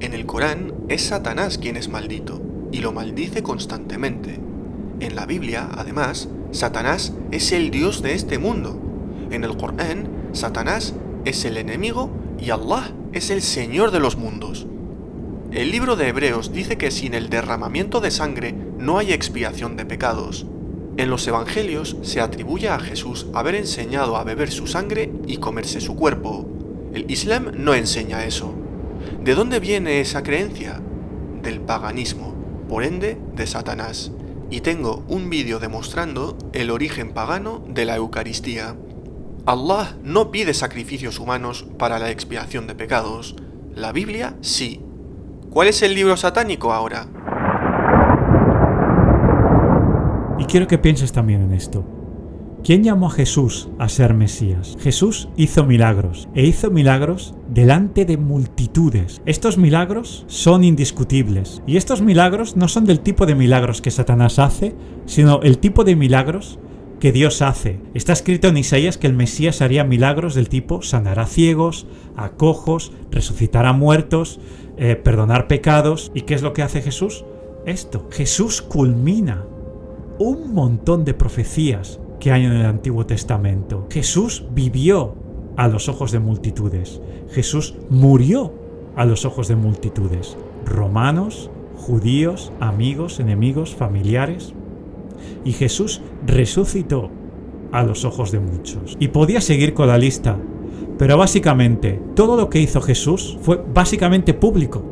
En el Corán es Satanás quien es maldito y lo maldice constantemente. En la Biblia, además, Satanás es el Dios de este mundo. En el Corán, Satanás es el enemigo y Allah es el Señor de los mundos. El libro de Hebreos dice que sin el derramamiento de sangre no hay expiación de pecados. En los evangelios se atribuye a Jesús haber enseñado a beber su sangre y comerse su cuerpo. El Islam no enseña eso. ¿De dónde viene esa creencia? Del paganismo, por ende de Satanás. Y tengo un vídeo demostrando el origen pagano de la Eucaristía. Allah no pide sacrificios humanos para la expiación de pecados. La Biblia sí. ¿Cuál es el libro satánico ahora? Y quiero que pienses también en esto. ¿Quién llamó a Jesús a ser Mesías? Jesús hizo milagros, e hizo milagros delante de multitudes. Estos milagros son indiscutibles, y estos milagros no son del tipo de milagros que Satanás hace, sino el tipo de milagros que Dios hace. Está escrito en Isaías que el Mesías haría milagros del tipo sanar a ciegos, a cojos, resucitar a muertos, perdonar pecados. ¿Y qué es lo que hace Jesús? Esto. Jesús culmina un montón de profecías que hay en el Antiguo Testamento. Jesús vivió a los ojos de multitudes. Jesús murió a los ojos de multitudes. romanos, judíos, amigos, enemigos, familiares. Y Jesús resucitó a los ojos de muchos. Y podía seguir con la lista, pero básicamente todo lo que hizo Jesús fue básicamente público.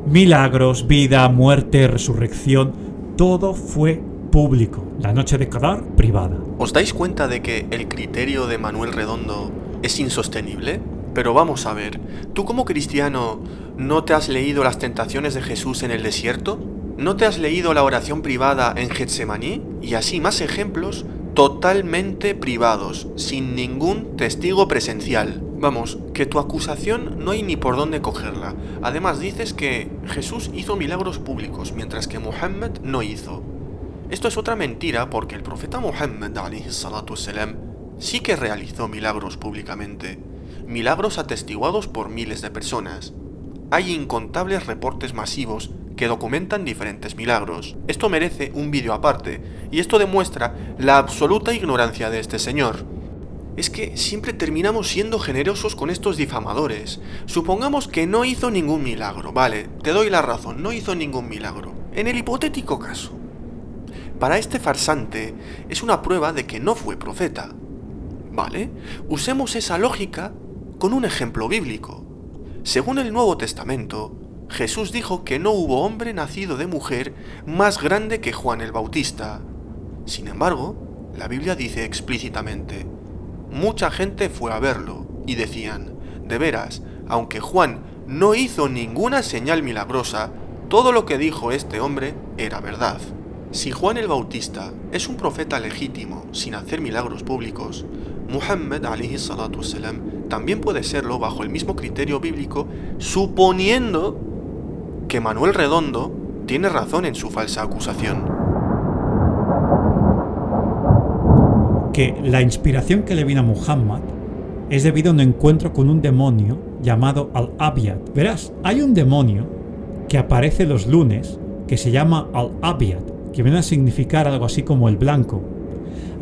Milagros, vida, muerte, resurrección, todo fue público. La noche de Qadar, privada. ¿Os dais cuenta de que el criterio de Manuel Redondo es insostenible? Pero vamos a ver, ¿tú como cristiano no te has leído las tentaciones de Jesús en el desierto? ¿No te has leído la oración privada en Getsemaní? Y así más ejemplos totalmente privados, sin ningún testigo presencial. Vamos, que tu acusación no hay ni por dónde cogerla. Además dices que Jesús hizo milagros públicos, mientras que Muhammad no hizo. Esto es otra mentira porque el profeta Muhammad ﷺ sí que realizó milagros públicamente. Milagros atestiguados por miles de personas. Hay incontables reportes masivos que documentan diferentes milagros. Esto merece un vídeo aparte, y esto demuestra la absoluta ignorancia de este señor. Es que siempre terminamos siendo generosos con estos difamadores. Supongamos que no hizo ningún milagro, vale, te doy la razón, no hizo ningún milagro. En el hipotético caso, para este farsante es una prueba de que no fue profeta. Vale, usemos esa lógica con un ejemplo bíblico. Según el Nuevo Testamento, Jesús dijo que no hubo hombre nacido de mujer más grande que Juan el Bautista. Sin embargo, la Biblia dice explícitamente: mucha gente fue a verlo y decían, de veras, aunque Juan no hizo ninguna señal milagrosa, todo lo que dijo este hombre era verdad. Si Juan el Bautista es un profeta legítimo sin hacer milagros públicos, Muhammad ﷺ también puede serlo bajo el mismo criterio bíblico, suponiendo que Manuel Redondo tiene razón en su falsa acusación. Que la inspiración que le vino a Muhammad es debido a un encuentro con un demonio llamado Al-Abyad. Verás, hay un demonio que aparece los lunes que se llama Al-Abyad, que viene a significar algo así como el blanco,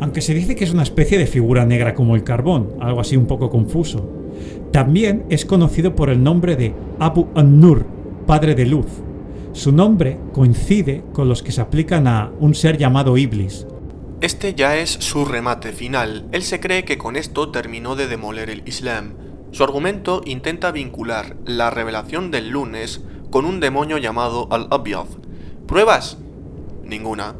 aunque se dice que es una especie de figura negra como el carbón, algo así un poco confuso. También es conocido por el nombre de Abu an-Nur, padre de luz. Su nombre coincide con los que se aplican a un ser llamado Iblis. Este ya es su remate final. Él se cree que con esto terminó de demoler el Islam. Su argumento intenta vincular la revelación del lunes con un demonio llamado Al-Abyad. ¿Pruebas? Ninguna.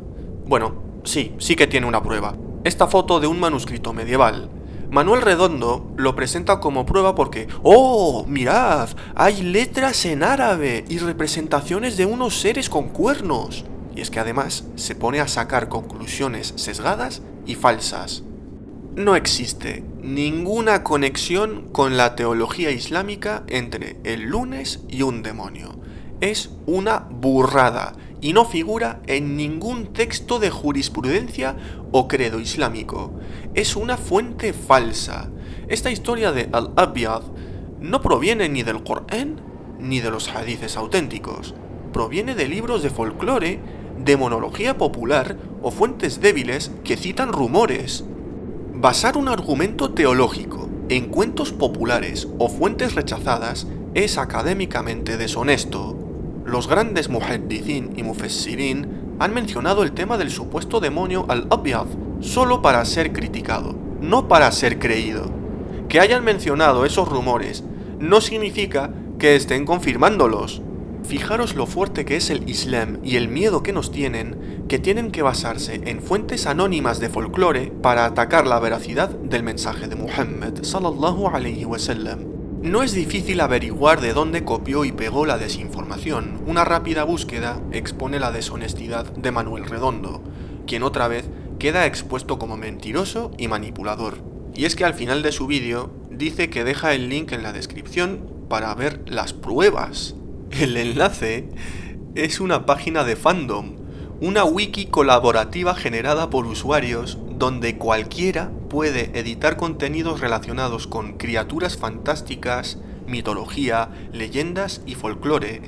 Bueno, sí que tiene una prueba. Esta foto de un manuscrito medieval. Manuel Redondo lo presenta como prueba porque ¡oh, mirad! Hay letras en árabe y representaciones de unos seres con cuernos. Y es que además se pone a sacar conclusiones sesgadas y falsas. No existe ninguna conexión con la teología islámica entre el lunes y un demonio. Es una burrada y no figura en ningún texto de jurisprudencia o credo islámico. Es una fuente falsa. Esta historia de Al-Abyad no proviene ni del Corán ni de los hadices auténticos. Proviene de libros de folclore, demonología popular o fuentes débiles que citan rumores. Basar un argumento teológico en cuentos populares o fuentes rechazadas es académicamente deshonesto. Los grandes muhaddithin y mufassirin han mencionado el tema del supuesto demonio Al-Abyad solo para ser criticado, no para ser creído. Que hayan mencionado esos rumores no significa que estén confirmándolos. Fijaros lo fuerte que es el Islam y el miedo que nos tienen, que tienen que basarse en fuentes anónimas de folclore para atacar la veracidad del mensaje de Muhammad sallallahu alaihi wasallam. No es difícil averiguar de dónde copió y pegó la desinformación. Una rápida búsqueda expone la deshonestidad de Manuel Redondo, quien otra vez queda expuesto como mentiroso y manipulador. Y es que al final de su vídeo dice que deja el link en la descripción para ver las pruebas. El enlace es una página de fandom, una wiki colaborativa generada por usuarios donde cualquiera puede editar contenidos relacionados con criaturas fantásticas, mitología, leyendas y folclore,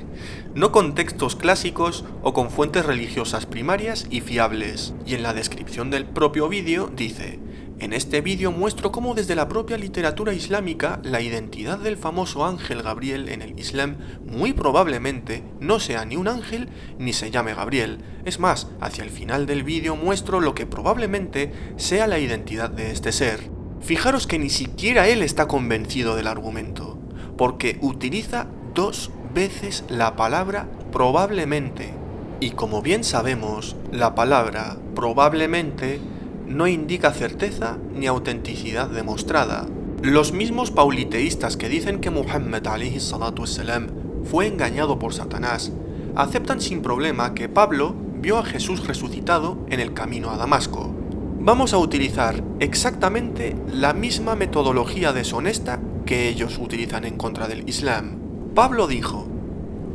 no con textos clásicos o con fuentes religiosas primarias y fiables. Y en la descripción del propio vídeo dice: En este vídeo muestro cómo desde la propia literatura islámica la identidad del famoso ángel Gabriel en el Islam muy probablemente no sea ni un ángel ni se llame Gabriel. Es más, hacia el final del vídeo muestro lo que probablemente sea la identidad de este ser. Fijaros que ni siquiera él está convencido del argumento, porque utiliza 2 veces la palabra probablemente. Y como bien sabemos, la palabra probablemente no indica certeza ni autenticidad demostrada. Los mismos pauliteístas que dicen que Muhammad alayhi salatu wassalam fue engañado por Satanás, aceptan sin problema que Pablo vio a Jesús resucitado en el camino a Damasco. Vamos a utilizar exactamente la misma metodología deshonesta que ellos utilizan en contra del Islam. Pablo dijo,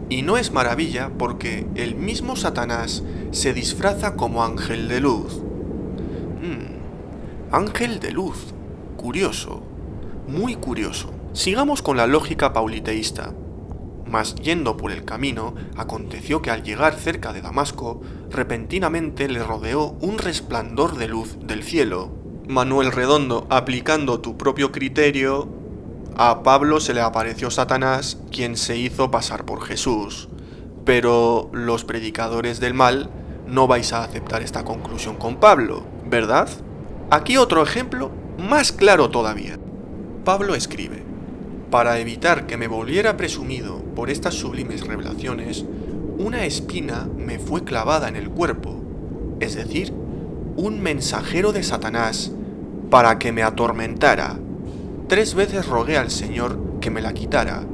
y no es maravilla porque el mismo Satanás se disfraza como ángel de luz. Ángel de luz. Curioso. Muy curioso. Sigamos con la lógica pauliteísta. Mas yendo por el camino, aconteció que al llegar cerca de Damasco, repentinamente le rodeó un resplandor de luz del cielo. Manuel Redondo, aplicando tu propio criterio, a Pablo se le apareció Satanás, quien se hizo pasar por Jesús. Pero los predicadores del mal no vais a aceptar esta conclusión con Pablo, ¿verdad? Aquí otro ejemplo más claro todavía. Pablo escribe: para evitar que me volviera presumido por estas sublimes revelaciones, una espina me fue clavada en el cuerpo, es decir, un mensajero de Satanás, para que me atormentara. 3 veces rogué al Señor que me la quitara,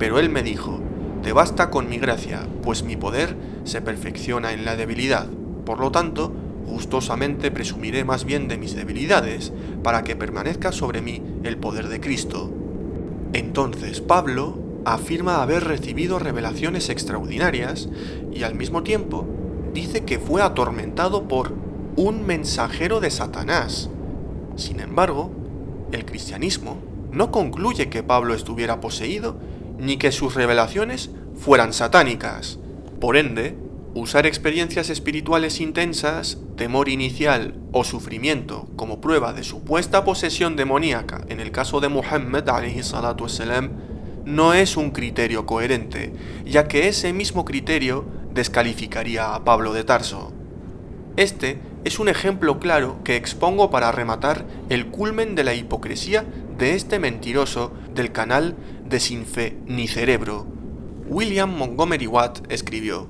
pero Él me dijo: te basta con mi gracia, pues mi poder se perfecciona en la debilidad. Por lo tanto, gustosamente presumiré más bien de mis debilidades, para que permanezca sobre mí el poder de Cristo. Entonces Pablo afirma haber recibido revelaciones extraordinarias y al mismo tiempo dice que fue atormentado por un mensajero de Satanás. Sin embargo, el cristianismo no concluye que Pablo estuviera poseído ni que sus revelaciones fueran satánicas. Por ende, usar experiencias espirituales intensas, temor inicial o sufrimiento como prueba de supuesta posesión demoníaca en el caso de Muhammad alayhi salatu wassalam no es un criterio coherente, ya que ese mismo criterio descalificaría a Pablo de Tarso. Este es un ejemplo claro que expongo para rematar el culmen de la hipocresía de este mentiroso del canal de Sin Fe ni Cerebro. William Montgomery Watt escribió: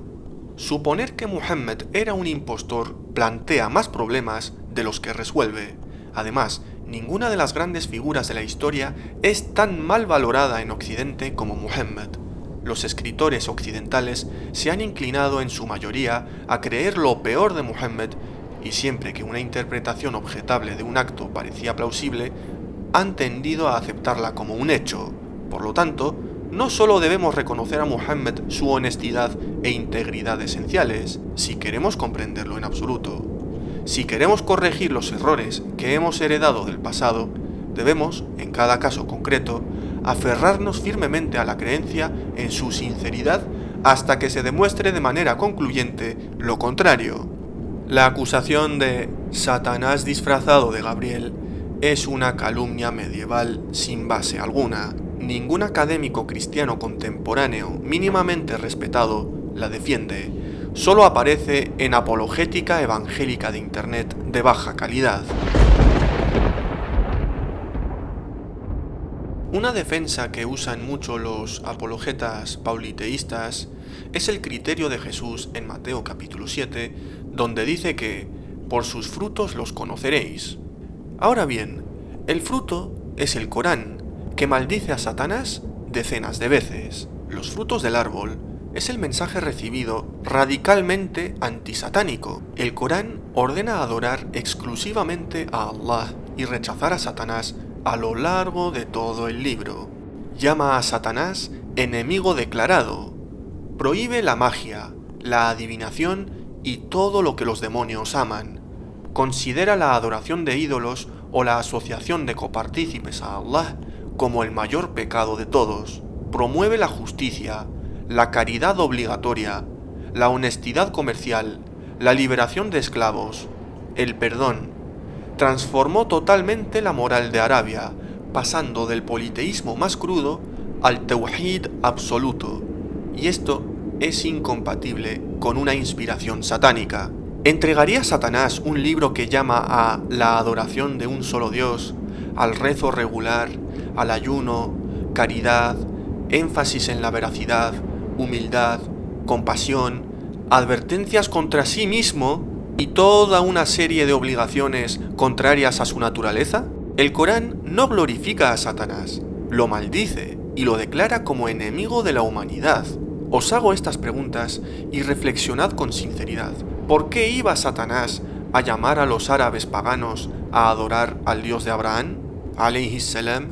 suponer que Muhammad era un impostor plantea más problemas de los que resuelve. Además, ninguna de las grandes figuras de la historia es tan mal valorada en Occidente como Muhammad. Los escritores occidentales se han inclinado en su mayoría a creer lo peor de Muhammad y siempre que una interpretación objetable de un acto parecía plausible, han tendido a aceptarla como un hecho. Por lo tanto, no solo debemos reconocer a Muhammad su honestidad e integridad esenciales, si queremos comprenderlo en absoluto. Si queremos corregir los errores que hemos heredado del pasado, debemos, en cada caso concreto, aferrarnos firmemente a la creencia en su sinceridad hasta que se demuestre de manera concluyente lo contrario. La acusación de Satanás disfrazado de Gabriel es una calumnia medieval sin base alguna. Ningún académico cristiano contemporáneo mínimamente respetado la defiende. Solo aparece en apologética evangélica de Internet de baja calidad. Una defensa que usan mucho los apologetas pauliteístas es el criterio de Jesús en Mateo capítulo 7, donde dice que por sus frutos los conoceréis. Ahora bien, el fruto es el Corán, que maldice a Satanás decenas de veces. Los frutos del árbol es el mensaje recibido radicalmente antisatánico. El Corán ordena adorar exclusivamente a Allah y rechazar a Satanás a lo largo de todo el libro. Llama a Satanás enemigo declarado. Prohíbe la magia, la adivinación y todo lo que los demonios aman. Considera la adoración de ídolos o la asociación de copartícipes a Allah como el mayor pecado de todos. Promueve la justicia, la caridad obligatoria, la honestidad comercial, la liberación de esclavos, el perdón. transformó totalmente la moral de Arabia, pasando del politeísmo más crudo al tawhid absoluto, y esto es incompatible con una inspiración satánica. ¿Entregaría Satanás un libro que llama a la adoración de un solo Dios, al rezo regular, al ayuno, caridad, énfasis en la veracidad, humildad, compasión, advertencias contra sí mismo y toda una serie de obligaciones contrarias a su naturaleza? El Corán no glorifica a Satanás, lo maldice y lo declara como enemigo de la humanidad. Os hago estas preguntas y reflexionad con sinceridad. ¿Por qué iba Satanás a llamar a los árabes paganos a adorar al Dios de Abraham, alayhis salam?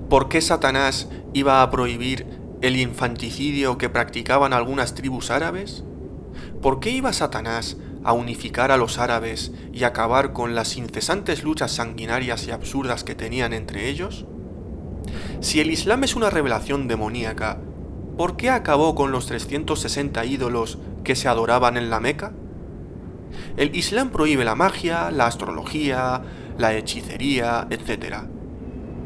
¿Por qué Satanás iba a prohibir el infanticidio que practicaban algunas tribus árabes? ¿Por qué iba Satanás a unificar a los árabes y acabar con las incesantes luchas sanguinarias y absurdas que tenían entre ellos? Si el Islam es una revelación demoníaca, ¿por qué acabó con los 360 ídolos que se adoraban en la Meca? El Islam prohíbe la magia, la astrología, la hechicería, etc.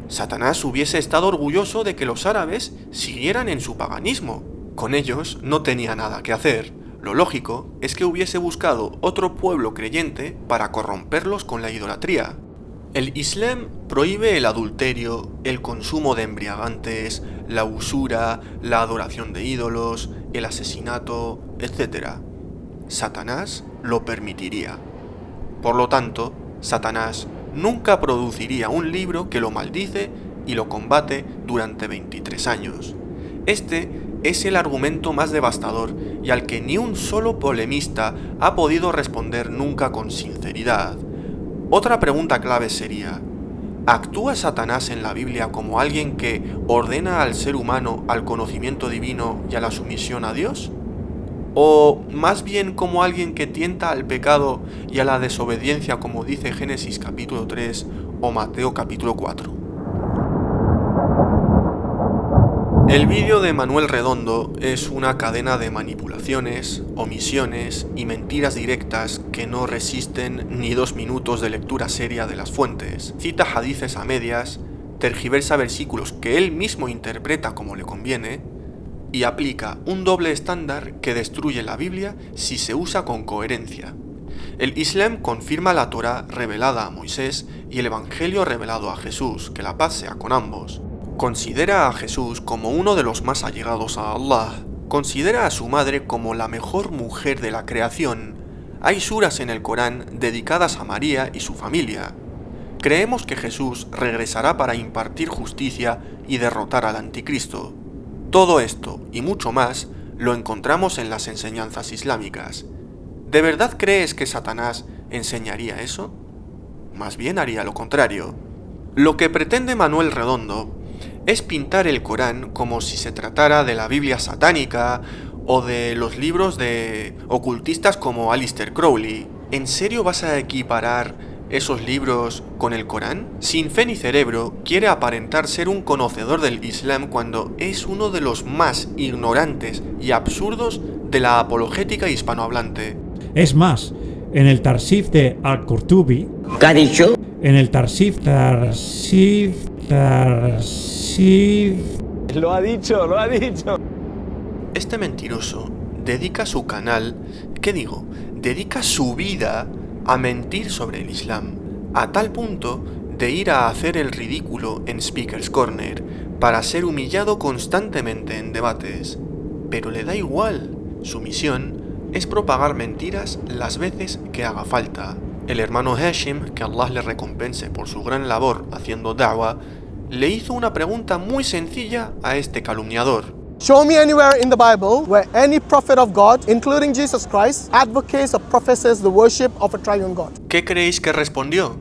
Satanás hubiese estado orgulloso de que los árabes siguieran en su paganismo. Con ellos no tenía nada que hacer. Lo lógico es que hubiese buscado otro pueblo creyente para corromperlos con la idolatría. El Islam prohíbe el adulterio, el consumo de embriagantes, la usura, la adoración de ídolos, el asesinato, etc. Satanás lo permitiría. Por lo tanto, Satanás nunca produciría un libro que lo maldice y lo combate durante 23 años. Este es el argumento más devastador y al que ni un solo polemista ha podido responder nunca con sinceridad. Otra pregunta clave sería: ¿actúa Satanás en la Biblia como alguien que ordena al ser humano al conocimiento divino y a la sumisión a Dios? ¿O más bien como alguien que tienta al pecado y a la desobediencia, como dice Génesis capítulo 3 o Mateo capítulo 4? El vídeo de Manuel Redondo es una cadena de manipulaciones, omisiones y mentiras directas que no resisten ni 2 minutos de lectura seria de las fuentes. Cita hadices a medias, tergiversa versículos que él mismo interpreta como le conviene y aplica un doble estándar que destruye la Biblia si se usa con coherencia. El Islam confirma la Torá revelada a Moisés y el Evangelio revelado a Jesús, que la paz sea con ambos. Considera a Jesús como uno de los más allegados a Allah. Considera a su madre como la mejor mujer de la creación. Hay suras en el Corán dedicadas a María y su familia. Creemos que Jesús regresará para impartir justicia y derrotar al anticristo. Todo esto y mucho más lo encontramos en las enseñanzas islámicas. ¿De verdad crees que Satanás enseñaría eso? Más bien haría lo contrario. Lo que pretende Manuel Redondo es pintar el Corán como si se tratara de la Biblia satánica o de los libros de ocultistas como Aleister Crowley. ¿En serio vas a equiparar esos libros con el Corán? Sin fe ni cerebro, quiere aparentar ser un conocedor del Islam cuando es uno de los más ignorantes y absurdos de la apologética hispanohablante. Es más, en el Tarsif de Al-Qurtubi... ¿Qué ha dicho? En el Tarsif... Lo ha dicho. Este mentiroso dedica su canal, dedica su vida a mentir sobre el Islam, a tal punto de ir a hacer el ridículo en Speaker's Corner para ser humillado constantemente en debates. Pero le da igual, su misión es propagar mentiras las veces que haga falta. El hermano Hashim, que Allah le recompense por su gran labor haciendo da'wah, le hizo una pregunta muy sencilla a este calumniador. Show me anywhere in the Bible where any prophet of God, including Jesus Christ, advocates or professes the worship of a triune God. ¿Qué creéis que respondió?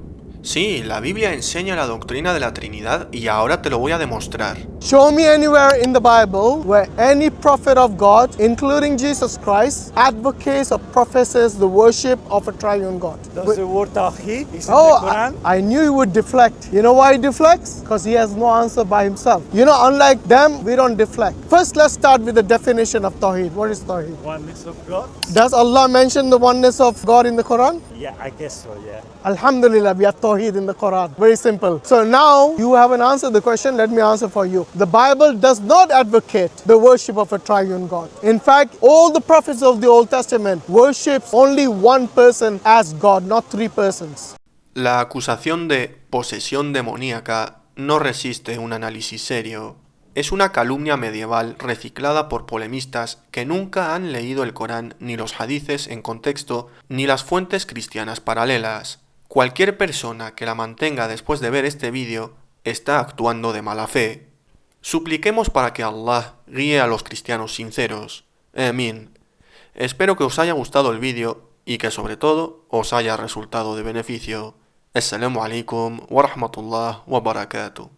Sí, la Biblia enseña la doctrina de la Trinidad y ahora te lo voy a demostrar. Show me anywhere in the Bible where any prophet of God, including Jesus Christ, advocates or professes the worship of a triune God. Does the word Tawheed is in the Oh, Quran? I knew he would deflect. You know why he deflects? Because he has no answer by himself. You know, unlike them, we don't deflect. First, let's start with the definition of Tawheed. What is Tawheed? Oneness of God? Does Allah mention the oneness of God in the Quran? Yeah, I guess so, yeah. Alhamdulillah, we have Tawheed in the Quran. Very simple. So now you haven't answered the question, let me answer for you. The Bible does not advocate the worship of a triune God. In fact, all the prophets of the Old Testament worship only one person as God, not three persons. La acusación de posesión demoníaca no resiste un análisis serio. Es una calumnia medieval reciclada por polemistas que nunca han leído el Corán ni los hadices en contexto ni las fuentes cristianas paralelas. Cualquier persona que la mantenga después de ver este vídeo está actuando de mala fe. Supliquemos para que Allah guíe a los cristianos sinceros. Amén. Espero que os haya gustado el vídeo y que sobre todo os haya resultado de beneficio. Assalamu alaikum wa rahmatullah wa barakatuh.